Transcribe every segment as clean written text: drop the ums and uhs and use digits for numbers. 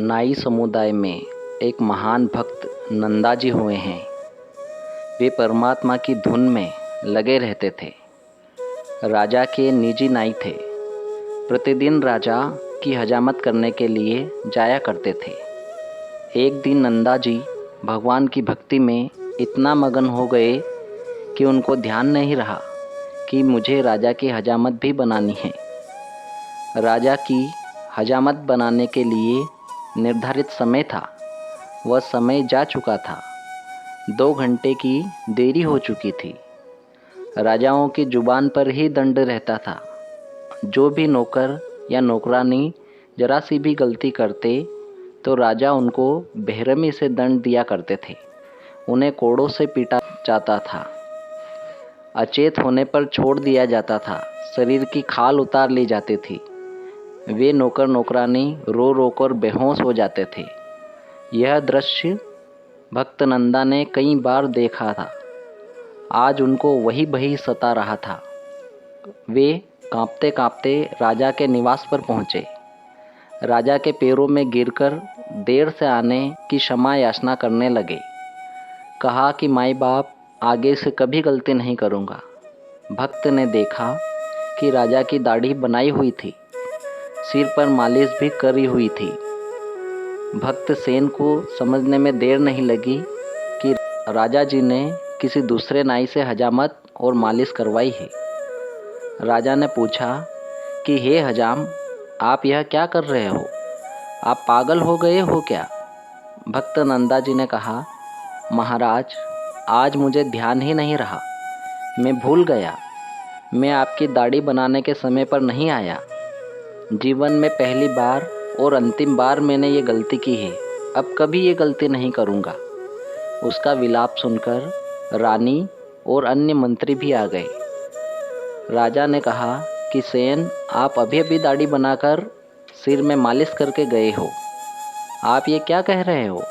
नाई समुदाय में एक महान भक्त नंदा जी हुए हैं। वे परमात्मा की धुन में लगे रहते थे। राजा के निजी नाई थे। प्रतिदिन राजा की हजामत करने के लिए जाया करते थे। एक दिन नंदा जी भगवान की भक्ति में इतना मगन हो गए कि उनको ध्यान नहीं रहा कि मुझे राजा की हजामत भी बनानी है। राजा की हजामत बनाने के लिए निर्धारित समय था। वह समय जा चुका था। 2 घंटे की देरी हो चुकी थी। राजाओं की जुबान पर ही दंड रहता था। जो भी नौकर या नौकरानी जरा सी भी गलती करते तो राजा उनको बेरहमी से दंड दिया करते थे। उन्हें कोड़ों से पीटा जाता था। अचेत होने पर छोड़ दिया जाता था। शरीर की खाल उतार ली जाती थी। वे नौकर नौकरानी रो रो कर बेहोश हो जाते थे। यह दृश्य भक्त नंदा ने कई बार देखा था। आज उनको वही भय सता रहा था। वे कांपते कांपते राजा के निवास पर पहुँचे। राजा के पैरों में गिरकर देर से आने की क्षमा याचना करने लगे। कहा कि माई बाप, आगे से कभी गलती नहीं करूँगा। भक्त ने देखा कि राजा की दाढ़ी बनाई हुई थी, सिर पर मालिश भी करी हुई थी। भक्त सेन को समझने में देर नहीं लगी कि राजा जी ने किसी दूसरे नाई से हजामत और मालिश करवाई है। राजा ने पूछा कि हे हजाम, आप यह क्या कर रहे हो? आप पागल हो गए हो क्या? भक्त नंदा जी ने कहा, महाराज, आज मुझे ध्यान ही नहीं रहा। मैं भूल गया। मैं आपकी दाढ़ी बनाने के समय पर नहीं आया। जीवन में पहली बार और अंतिम बार मैंने ये गलती की है। अब कभी ये गलती नहीं करूँगा। उसका विलाप सुनकर रानी और अन्य मंत्री भी आ गए। राजा ने कहा कि सेन, आप अभी अभी दाढ़ी बनाकर सिर में मालिश करके गए हो। आप ये क्या कह रहे हो?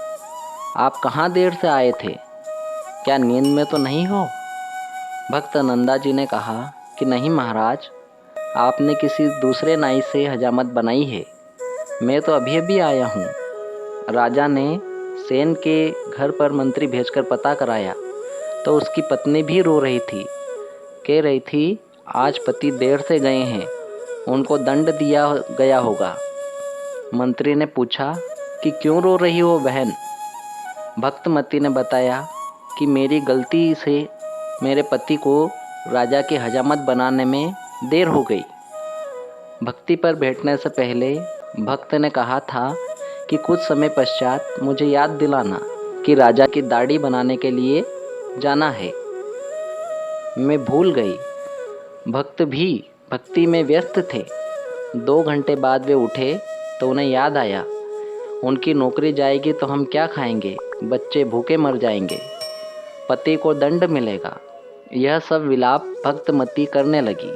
आप कहाँ देर से आए थे? क्या नींद में तो नहीं हो? भक्त नंदा जी ने कहा कि नहीं महाराज, आपने किसी दूसरे नाई से हजामत बनाई है। मैं तो अभी अभी आया हूँ। राजा ने सेन के घर पर मंत्री भेजकर पता कराया तो उसकी पत्नी भी रो रही थी। कह रही थी, आज पति देर से गए हैं, उनको दंड दिया गया होगा। मंत्री ने पूछा कि क्यों रो रही हो बहन? भक्तमती ने बताया कि मेरी गलती से मेरे पति को राजा की हजामत बनाने में देर हो गई। भक्ति पर बैठने से पहले भक्त ने कहा था कि कुछ समय पश्चात मुझे याद दिलाना कि राजा की दाढ़ी बनाने के लिए जाना है। मैं भूल गई। भक्त भी भक्ति में व्यस्त थे। 2 घंटे बाद वे उठे तो उन्हें याद आया, उनकी नौकरी जाएगी तो हम क्या खाएंगे? बच्चे भूखे मर जाएंगे। पति को दंड मिलेगा। यह सब विलाप भक्तमती करने लगी।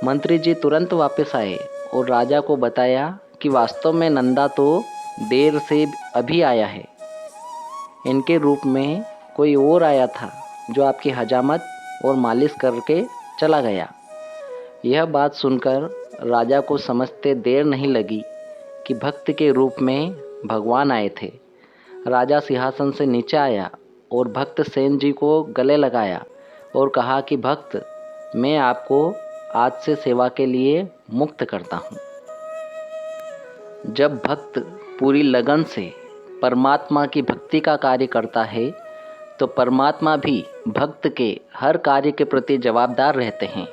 मंत्री जी तुरंत वापस आए और राजा को बताया कि वास्तव में नंदा तो देर से अभी आया है। इनके रूप में कोई और आया था जो आपकी हजामत और मालिश करके चला गया। यह बात सुनकर राजा को समझते देर नहीं लगी कि भक्त के रूप में भगवान आए थे। राजा सिंहासन से नीचे आया और भक्त सेन जी को गले लगाया और कहा कि भक्त, मैं आपको आज से सेवा के लिए मुक्त करता हूँ। जब भक्त पूरी लगन से परमात्मा की भक्ति का कार्य करता है तो परमात्मा भी भक्त के हर कार्य के प्रति जवाबदार रहते हैं।